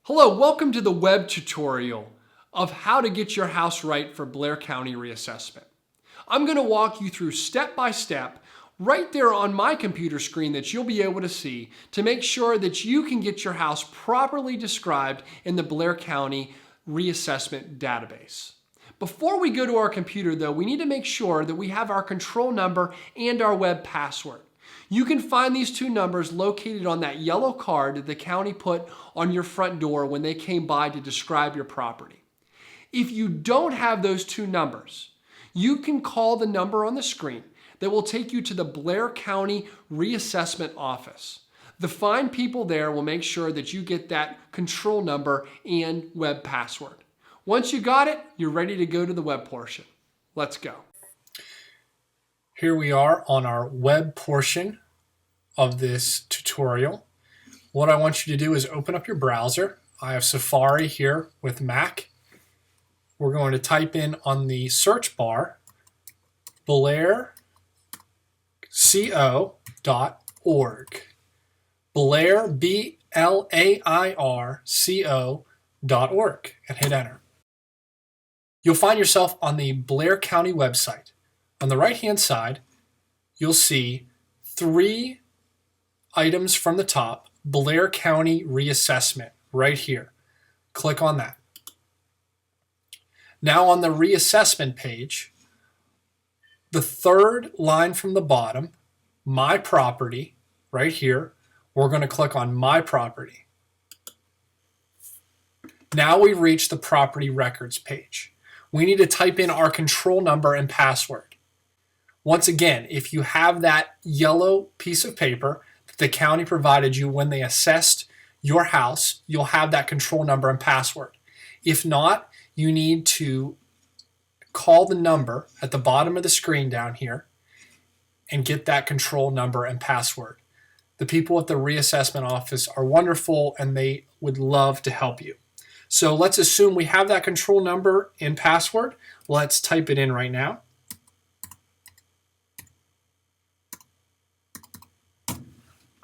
Hello, welcome to the web tutorial of how to get your house right for Blair County reassessment. I'm going to walk you through step by step right there on my computer screen that you'll be able to see to make sure that you can get your house properly described in the Blair County reassessment database. Before we go to our computer though, we need to make sure that we have our control number and our web password. You can find these two numbers located on that yellow card that the county put on your front door when they came by to describe your property. If you don't have those two numbers, you can call the number on the screen that will take you to the Blair County Reassessment Office. The fine people there will make sure that you get that control number and web password. Once you got it, you're ready to go to the web portion. Let's go. Here we are on our web portion of this tutorial. What I want you to do is open up your browser. I have Safari here with Mac. We're going to type in on the search bar blairco.org. Blair, BLAIRCO.org, and hit enter. You'll find yourself on the Blair County website. On the right-hand side, you'll see three items from the top, Blair County Reassessment, right here. Click on that. Now on the reassessment page, the third line from the bottom, My Property, right here, we're going to click on My Property. Now we've reached the property records page. We need to type in our control number and password. Once again, if you have that yellow piece of paper that the county provided you when they assessed your house, you'll have that control number and password. If not, you need to call the number at the bottom of the screen down here and get that control number and password. The people at the reassessment office are wonderful and they would love to help you. So let's assume we have that control number and password. Let's type it in right now.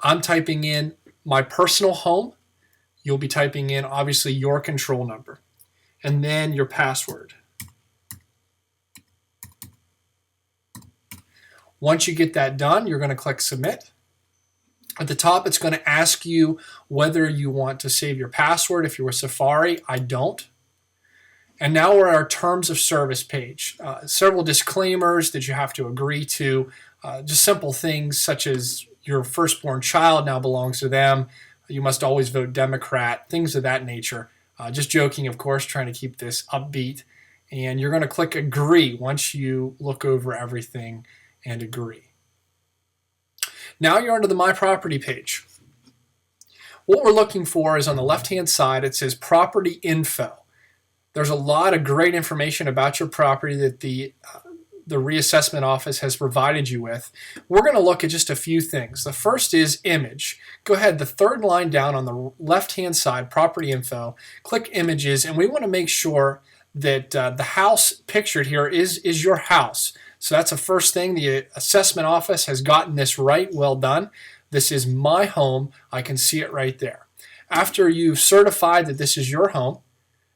I'm typing in my personal home. You'll be typing in, obviously, your control number and then your password. Once you get that done, you're going to click Submit. At the top, it's going to ask you whether you want to save your password. If you're with Safari, I don't. And now we're at our Terms of Service page. Several disclaimers that you have to agree to. Just simple things such as your firstborn child now belongs to them. You must always vote Democrat, things of that nature. Just joking, of course, trying to keep this upbeat. And you're going to click Agree once you look over everything and agree. Now you're onto the My Property page. What we're looking for is on the left-hand side, it says Property Info. There's a lot of great information about your property that the reassessment office has provided you with. We're going to look at just a few things. The first is image. Go ahead, the third line down on the left-hand side, property info, click images, and we want to make sure that the house pictured here is your house. So that's the first thing. The assessment office has gotten this right. Well done. This is my home. I can see it right there. After you've certified that this is your home,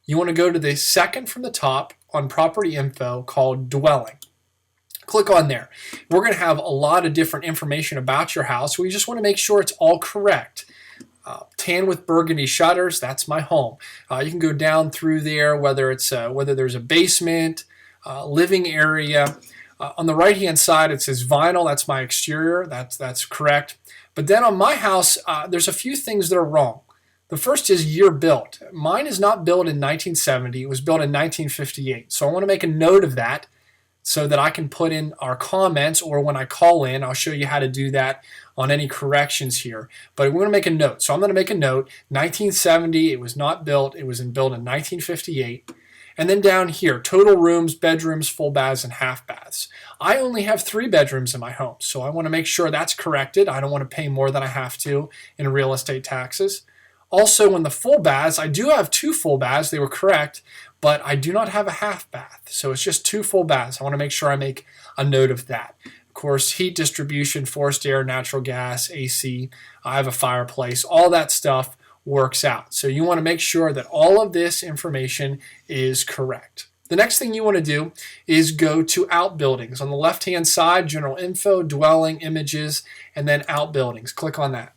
you want to go to the second from the top on property info called dwelling. Click on there. We're going to have a lot of different information about your house. We just want to make sure it's all correct. Tan with burgundy shutters, that's my home. You can go down through there, whether there's a basement, living area. On the right-hand side, it says vinyl. That's my exterior. That's correct. But then on my house, there's a few things that are wrong. The first is year built. Mine is not built in 1970. It was built in 1958. So I want to make a note of that so that I can put in our comments, or when I call in, I'll show you how to do that on any corrections here. But we're going to make a note. So I'm going to make a note, 1970, it was not built. It was built in 1958. And then down here, total rooms, bedrooms, full baths, and half baths. I only have 3 bedrooms in my home, so I want to make sure that's corrected. I don't want to pay more than I have to in real estate taxes. Also, in the full baths, I do have 2 full baths. They were correct, but I do not have a half bath. So it's just 2 full baths. I want to make sure I make a note of that. Of course, heat distribution, forced air, natural gas, AC. I have a fireplace. All that stuff works out. So you want to make sure that all of this information is correct. The next thing you want to do is go to outbuildings. On the left-hand side, general info, dwelling, images, and then outbuildings. Click on that.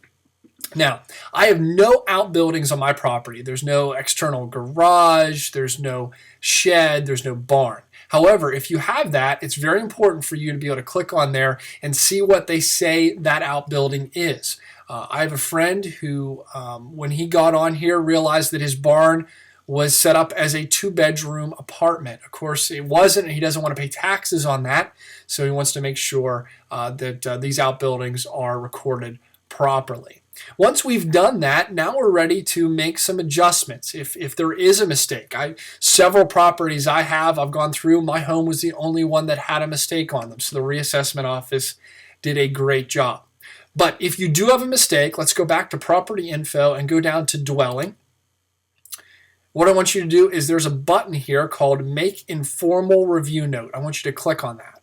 Now, I have no outbuildings on my property. There's no external garage, there's no shed, there's no barn. However, if you have that, it's very important for you to be able to click on there and see what they say that outbuilding is. I have a friend who, when he got on here, realized that his barn was set up as a 2-bedroom apartment. Of course, it wasn't, and he doesn't want to pay taxes on that, so he wants to make sure that these outbuildings are recorded properly. Once we've done that, now we're ready to make some adjustments. If there is a mistake, several properties I've gone through, my home was the only one that had a mistake on them, so the reassessment office did a great job. But if you do have a mistake, let's go back to property info and go down to dwelling. What I want you to do is there's a button here called Make Informal Review Note. I want you to click on that.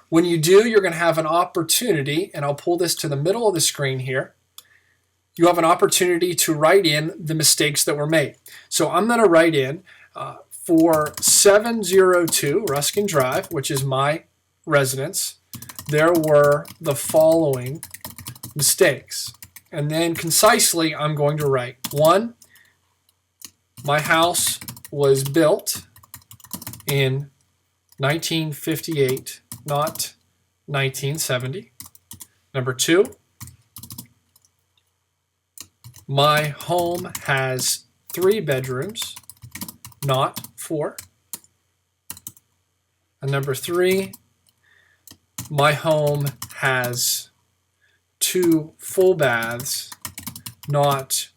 When you do, you're going to have an opportunity, and I'll pull this to the middle of the screen here. You have an opportunity to write in the mistakes that were made. So I'm going to write in for 702 Ruskin Drive, which is my residence, there were the following mistakes. And then concisely, I'm going to write 1, my house was built in 1958, not 1970. Number 2, my home has 3 bedrooms, not 4. And number 3, my home has 2 full baths, not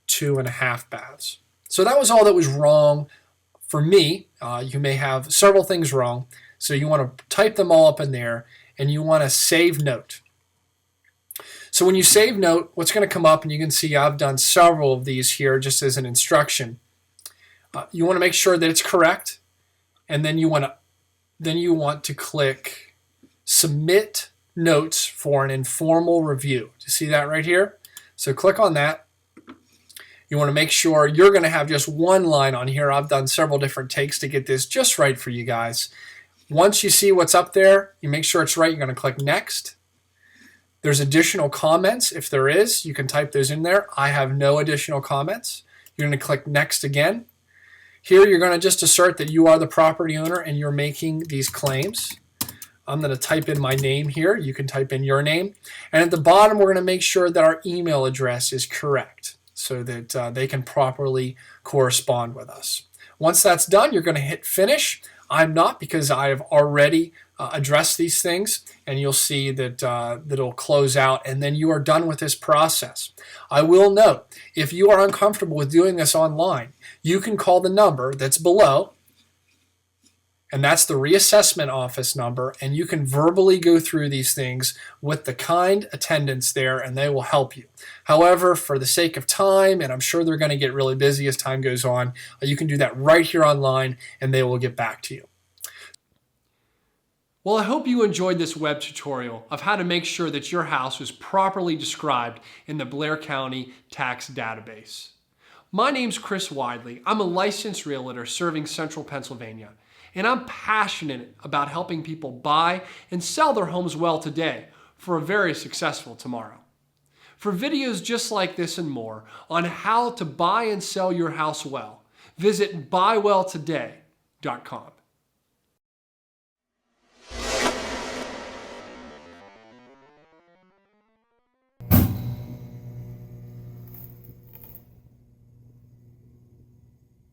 2.5 baths. So that was all that was wrong for me. You may have several things wrong. So you want to type them all up in there, and you want to save note. So when you save note, what's going to come up, and you can see I've done several of these here just as an instruction. You want to make sure that it's correct, and then you want to click Submit Notes for an Informal Review. Do you see that right here? So click on that. You want to make sure you're going to have just one line on here. I've done several different takes to get this just right for you guys. Once you see what's up there, you make sure it's right. You're going to click Next. There's additional comments. If there is, you can type those in there. I have no additional comments. You're going to click Next again. Here, you're going to just assert that you are the property owner and you're making these claims. I'm going to type in my name here. You can type in your name. And at the bottom, we're going to make sure that our email address is correct so that they can properly correspond with us. Once that's done, you're going to hit Finish. I'm not, because I have already addressed these things, and you'll see that it'll close out, and then you are done with this process. I will note, if you are uncomfortable with doing this online, you can call the number that's below, and that's the reassessment office number, and you can verbally go through these things with the kind attendants there, and they will help you. However, for the sake of time, and I'm sure they're going to get really busy as time goes on, you can do that right here online, and they will get back to you. Well, I hope you enjoyed this web tutorial of how to make sure that your house was properly described in the Blair County Tax Database. My name's Chris Widley. I'm a licensed realtor serving Central Pennsylvania, and I'm passionate about helping people buy and sell their homes well today for a very successful tomorrow. For videos just like this and more on how to buy and sell your house well, visit buywelltoday.com.